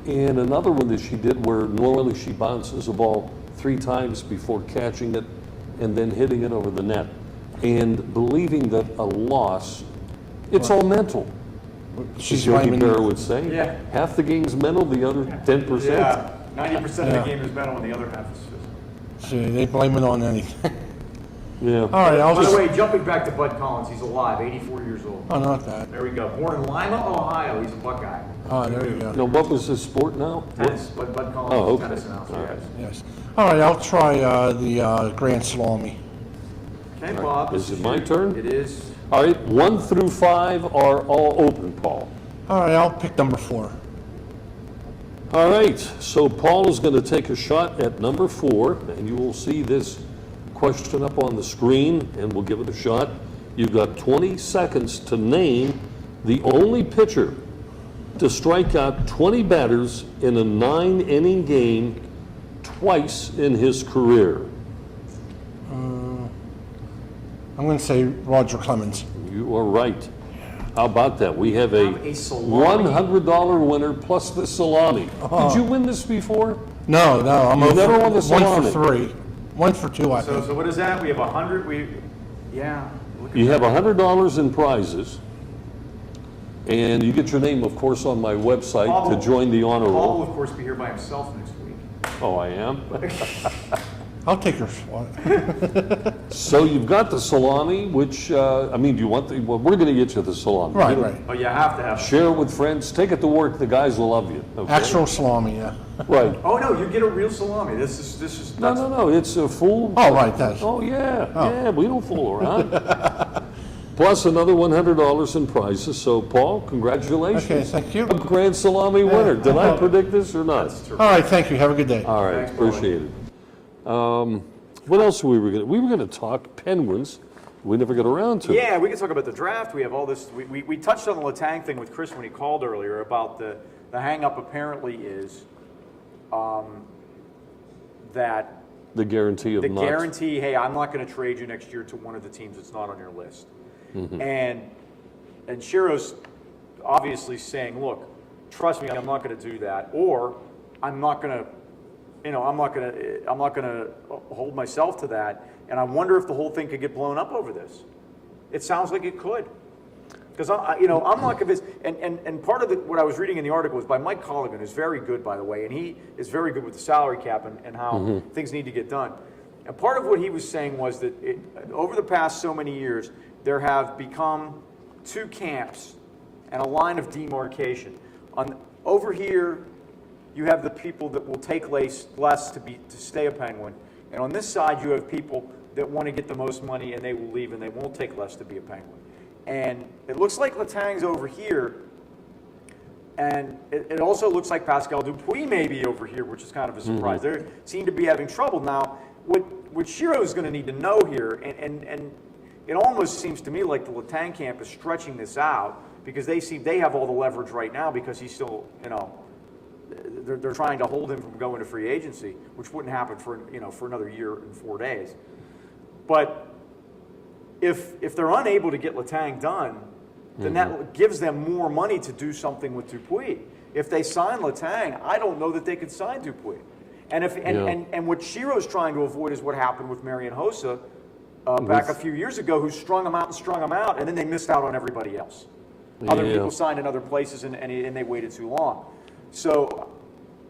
And another one that she did where normally she bounces a ball 3 times before catching it and then hitting it over the net. And believing that a loss, it's all mental. She's As Yogi blaming- Berra would say. Yeah. Half the game's mental, the other 10%. Yeah, 90% of Yeah. the game is mental and the other half is physical. See, they blame it on anything. Yeah. All right, I'll By just. the way, jumping back to Bud Collins, he's alive, 84 years old. Oh, not that. There we go. Born in Lima, Ohio. He's a Buckeye. Oh, there you go. Now, what was his sport now? Tennis. Bud Collins Oh, is a okay. tennis announcer. All right. Yes. Yes. All right, I'll try the Grand Salami. Okay, Bob. Is this it my you. turn? It is. All right, 1 through 5 are all open, Paul. All right, I'll pick number 4. All right, so Paul is going to take a shot at number 4, and you will see this question up on the screen, and we'll give it a shot. You've got 20 seconds to name the only pitcher to strike out 20 batters in a 9-inning game twice in his career. I'm going to say Roger Clemens. You are right. How about that? We have a salami. $100 winner plus the salami. Did you win this before? No, I'm You've over never won the 1 salami. for 3. 1 for 2, I So think. what is that? We have 100. Yeah. Look at You that. have $100 in prizes, and you get your name, of course, on my website Paul to will- join the honor Paul will, roll. of course, be here by himself next week. Oh, I am? I'll take your spot. So you've got the salami, which, I mean, do you want the, well, we're going to get you the salami. Right, You know, right. Oh, you have to have. Share it with friends, take it to work, the guys will love you. Okay? Actual salami, yeah. Right. Oh no, you get a real salami. This is. No, it's a full. Oh, right, that's. Oh, yeah, we don't fool around. Plus another $100 in prizes. So, Paul, congratulations. Okay, thank you. A grand salami winner. Did I predict this or not? All right, thank you. Have a good day. All right, Thanks, Paulie. appreciate it. What else we were going to talk Penguins. We never got around to it. Yeah, we can talk about the draft. We have all this. We touched on the Letang thing with Chris when he called earlier about the hang up apparently is that The guarantee of the not. guarantee, hey, I'm not going to trade you next year to one of the teams that's not on your list. And Shiro's obviously saying, look, trust me, I'm not going to do that, or I'm not going to, I'm not going to hold myself to that. And I wonder if the whole thing could get blown up over this. It sounds like it could. Because I'm not convinced, and part of what I was reading in the article was by Mike Colligan, who's very good, by the way, and he is very good with the salary cap and how things need to get done. And part of what he was saying was that over the past so many years, there have become 2 camps and a line of demarcation. Over here, you have the people that will take less to stay a Penguin, and on this side, you have people that want to get the most money and they will leave and they won't take less to be a Penguin. And it looks like Letang's over here, and it also looks like Pascal Dupuis may be over here, which is kind of a surprise. They seem to be having trouble. Now, what Shiro's going to need to know here, and it almost seems to me like the Letang camp is stretching this out because they have all the leverage right now because he's still, they're trying to hold him from going to free agency, which wouldn't happen for another year and 4 days. But if they're unable to get Letang done, then that gives them more money to do something with Dupuis. If they sign Letang, I don't know that they could sign Dupuis. And and what Shiro's trying to avoid is what happened with Marian Hossa back a few years ago, who strung him out, and then they missed out on everybody else. Other people signed in other places, and they waited too long. So,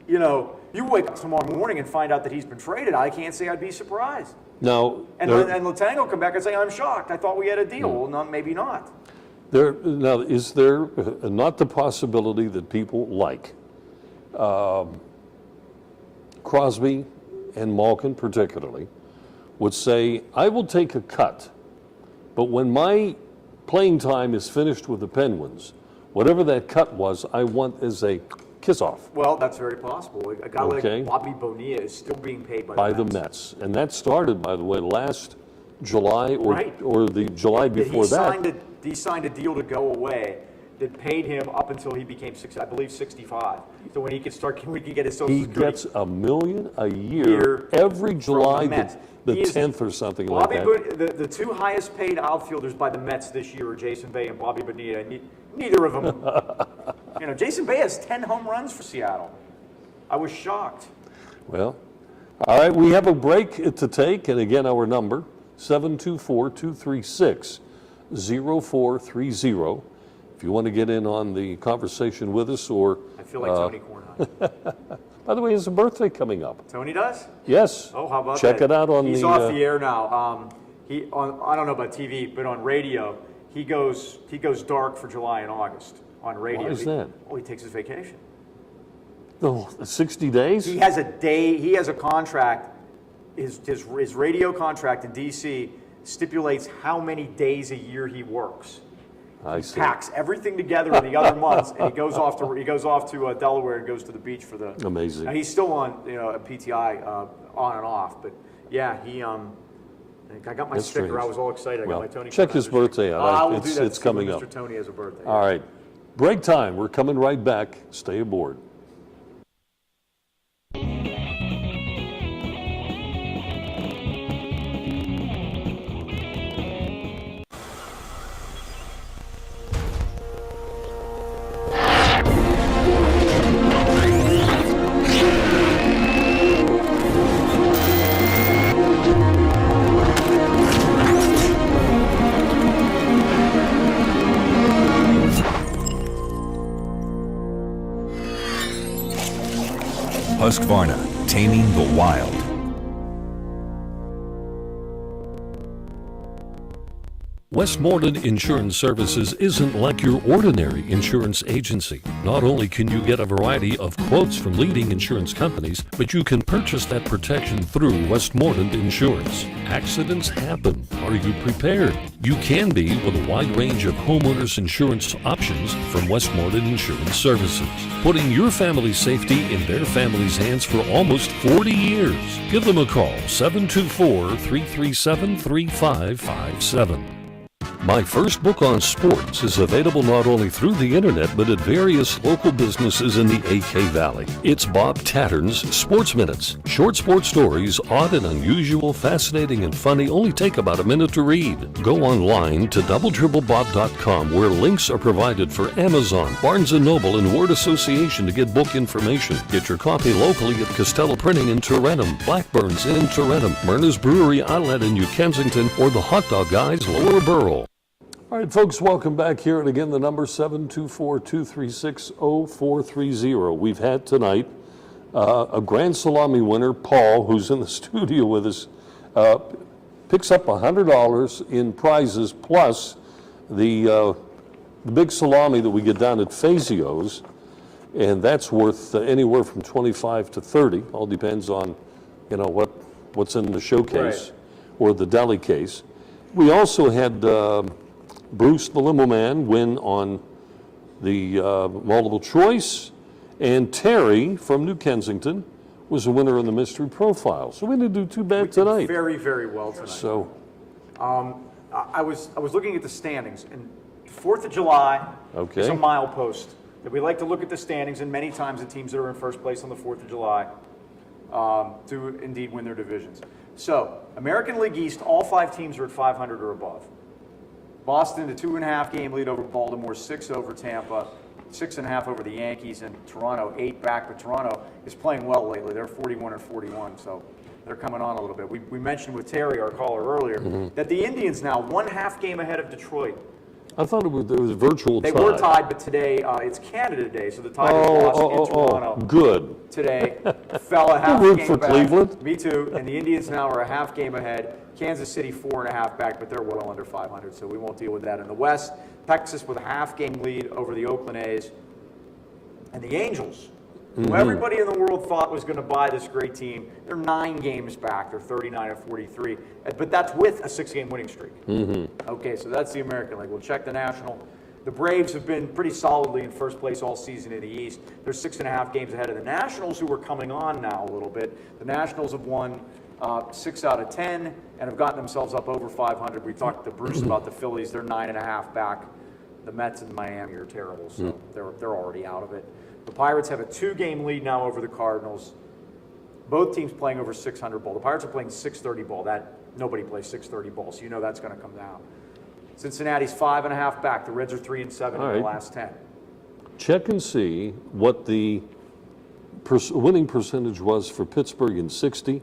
you wake up tomorrow morning and find out that he's been traded. I can't say I'd be surprised. Now, And Letang will come back and say, I'm shocked. I thought we had a deal. Well, no, maybe not. now, is there not the possibility that people like Crosby and Malkin particularly would say, I will take a cut, but when my playing time is finished with the Penguins, whatever that cut was, I want as a kiss-off Well, that's very possible. A guy Okay. like Bobby Bonilla is still being paid by the Mets. And that started, by the way, last July or, Right. or the July before that. He signed a deal to go away that paid him up until he became, I believe, 65. So when he could get his Social He Security. gets $1 million a year every July, Mets. the He is- 10th or something like Bobby that. The two highest paid outfielders by the Mets this year are Jason Bay and Bobby Bonilla. Neither of them. Jason Bay has 10 home runs for Seattle. I was shocked. Well, all right, we have a break to take, and again, our number, 724-236-0430. If you want to get in on the conversation with us, or... I feel like Tony Kornheiser. By the way, there's a birthday coming up. Tony does? Yes. Oh, how about Check that? it out on He's the... off the air now. I don't know about TV, but on radio, he goes dark for July and August on radio. Why is that? Oh, he takes his vacation. Oh, 60 days? He has a contract. His radio contract in D.C. stipulates how many days a year he works. I see. Packs everything together in the other months, and he goes off to Delaware and goes to the beach for the. Amazing. And he's still on a PTI on and off, but yeah, he I got my That's sticker. strange. I was all excited. I Well, got my Tony. check his Kornheiser birthday sticker. out. I will It's- do that. it's to see coming when up. Mr. Tony has a birthday. All right. Break time. We're coming right back. Stay aboard. Husqvarna, taming the wild. Westmoreland Insurance Services isn't like your ordinary insurance agency. Not only can you get a variety of quotes from leading insurance companies, but you can purchase that protection through Westmoreland Insurance. Accidents happen. Are you prepared? You can be with a wide range of homeowners insurance options from Westmoreland Insurance Services, putting your family's safety in their family's hands for almost 40 years. Give them a call, 724-337-3557. My first book on sports is available not only through the internet, but at various local businesses in the AK Valley. It's Bob Tattern's Sports Minutes. Short sports stories, odd and unusual, fascinating and funny, only take about a minute to read. Go online to doubletripplebob.com, where links are provided for Amazon, Barnes & Noble, and Word Association to get book information. Get your copy locally at Costello Printing in Tarentum, Blackburn's in Tarentum, Myrna's Brewery Outlet in New Kensington, or the Hot Dog Guys Lower Borough. All right, folks, welcome back here. And again, the number 724-236-0430. We've had tonight a Grand Salami winner, Paul, who's in the studio with us, picks up $100 in prizes plus the big salami that we get down at Fazio's, and that's worth anywhere from 25 to 30. All depends on, what's in the showcase or the deli case. We also had Bruce, the limo man, win on the multiple choice, and Terry from New Kensington was a winner in the mystery profile. So we didn't do too bad tonight. Very, very well tonight. So, I was looking at the standings, and 4th of July is a milepost that we like to look at the standings, and many times the teams that are in first place on the 4th of July do indeed win their divisions. So, American League East, all 5 teams are at 500 or above. Boston, the 2.5 game lead over Baltimore, 6 over Tampa, 6.5 over the Yankees, and Toronto 8 back. But Toronto is playing well lately. They're 41 and 41, so they're coming on a little bit. We mentioned with Terry, our caller earlier, that the Indians now 1.5 game ahead of Detroit. I thought it was a virtual tie. They were tied, but today it's Canada Day, so the Tigers lost in Toronto. Good. Today fell a half root game for back. Cleveland. Me too. And the Indians now are a half game ahead. Kansas City 4.5 back, but they're well under 500, so we won't deal with that. In the West, Texas with a half game lead over the Oakland A's. And the Angels who everybody in the world thought was going to buy this great team. They're 9 games back. They're 39 and 43. But that's with a 6-game winning streak. Okay, so that's the American League. We'll check the National. The Braves have been pretty solidly in first place all season in the East. They're 6.5 games ahead of the Nationals, who are coming on now a little bit. The Nationals have won 6 out of 10 and have gotten themselves up over 500. We talked to Bruce about the Phillies. They're 9.5 back. The Mets and Miami are terrible, so they're already out of it. The Pirates have a 2-game lead now over the Cardinals. Both teams playing over 600 ball. The Pirates are playing 630 ball. That nobody plays 630 ball, so you know that's going to come down. Cincinnati's 5.5 back. The Reds are 3-7 in the last 10. Check and see what the winning percentage was for Pittsburgh in 60.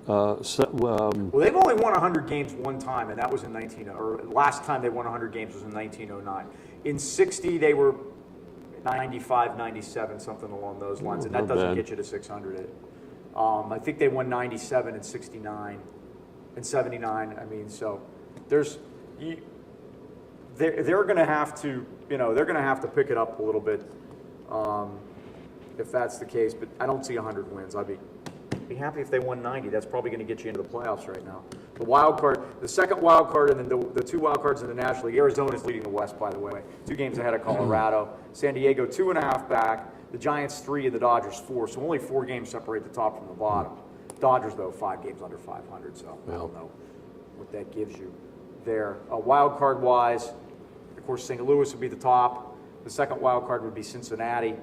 Well, they've only won 100 games one time, and that was in last time they won 100 games was in 1909. In 60, they were 95, 97, something along those lines, and that doesn't get you to 600. I think they won 97 and 69 and 79. I mean, so they're going to have to, they're going to have to pick it up a little bit if that's the case. But I don't see 100 wins. I'd be happy if they won 90. That's probably going to get you into the playoffs right now. The wild card, the second wild card, and then the 2 wild cards in the National League. Arizona's leading the West, by the way. 2 games ahead of Colorado. San Diego 2.5 back. The Giants 3 and the Dodgers 4. So only 4 games separate the top from the bottom. Dodgers, though, 5 games under 500. So I don't know what that gives you there. Wild card wise, of course, St. Louis would be the top. The second wild card would be Cincinnati.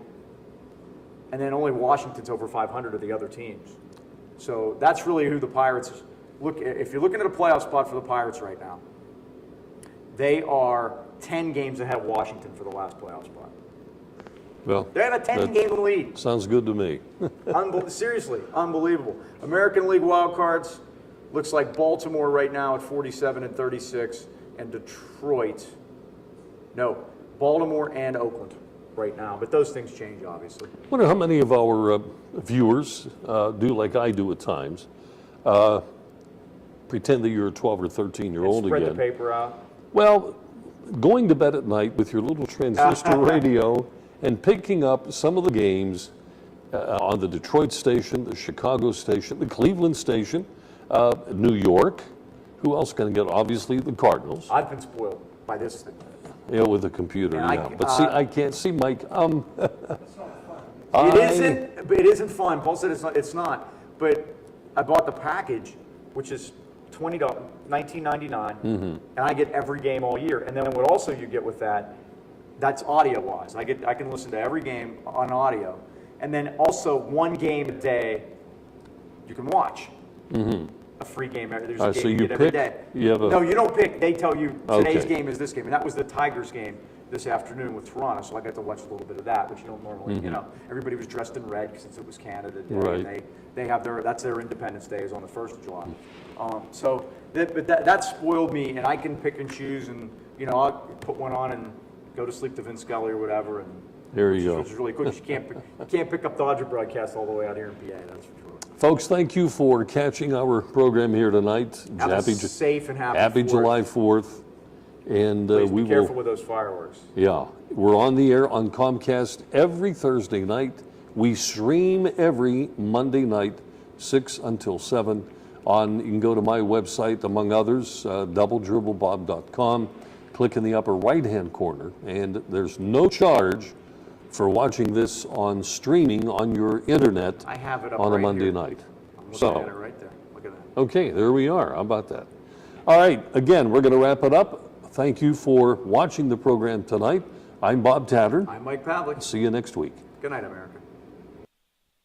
And then only Washington's over 500 of the other teams. So that's really who the Pirates look. If you're looking at a playoff spot for the Pirates right now, they are 10 games ahead of Washington for the last playoff spot. Well, they have a 10-game lead. Sounds good to me. Seriously, unbelievable. American League wild cards looks like Baltimore right now at 47 and 36, and Baltimore and Oakland right now, but those things change, obviously. I wonder how many of our viewers do like I do at times, pretend that you're a 12 or 13-year-old again. Spread the paper out. Well, going to bed at night with your little transistor radio and picking up some of the games on the Detroit station, the Chicago station, the Cleveland station, New York. Who else can get? Obviously, the Cardinals. I've been spoiled by this thing. Yeah, with the computer, But see, I can't see Mike. It isn't fun. Paul said it's not. But I bought the package, which is $19.99, and I get every game all year. And then what also you get with that's audio-wise. I can listen to every game on audio, and then also 1 game a day you can watch. A free game. There's a game you get every day. No, you don't pick. They tell you today's game is this game, and that was the Tigers game this afternoon with Toronto. So I got to watch a little bit of that, which you don't normally. Everybody was dressed in red since it was Canada Day. Right. And they have that's their Independence Day is on the 1st of July. So that spoiled me, and I can pick and choose, and I'll put one on and go to sleep to Vince Scully or whatever, and there you go. Which is really cool. You can't pick up Dodger broadcast all the way out here in PA. That's for sure. Folks, thank you for catching our program here tonight. Have a safe and happy July 4th. And please be careful with those fireworks. Yeah. We're on the air on Comcast every Thursday night. We stream every Monday night, 6 until 7. You can go to my website, among others, doubledribblebob.com. Click in the upper right-hand corner, and there's no charge for watching this on streaming on your internet I have it up on a right Monday here. night. I'm looking at it right there. Look at that. Okay, there we are. How about that? All right, again, we're going to wrap it up. Thank you for watching the program tonight. I'm Bob Tattern. I'm Mike Pavlik. See you next week. Good night, America.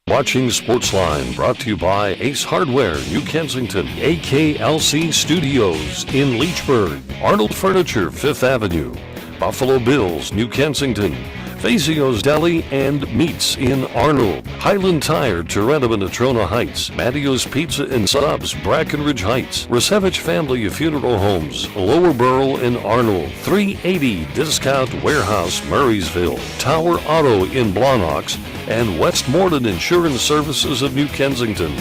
Watching Sportsline, brought to you by Ace Hardware, New Kensington, AKLC Studios in Leechburg, Arnold Furniture, 5th Avenue, Buffalo Bills, New Kensington, Fazio's Deli and Meats in Arnold, Highland Tire, Tarentum and Natrona Heights, Mattio's Pizza and Subs, Brackenridge Heights, Resevich Family Funeral Homes, Lower Burl in Arnold, 380 Discount Warehouse, Murraysville, Tower Auto in Blawnox, and Westmoreland Insurance Services of New Kensington.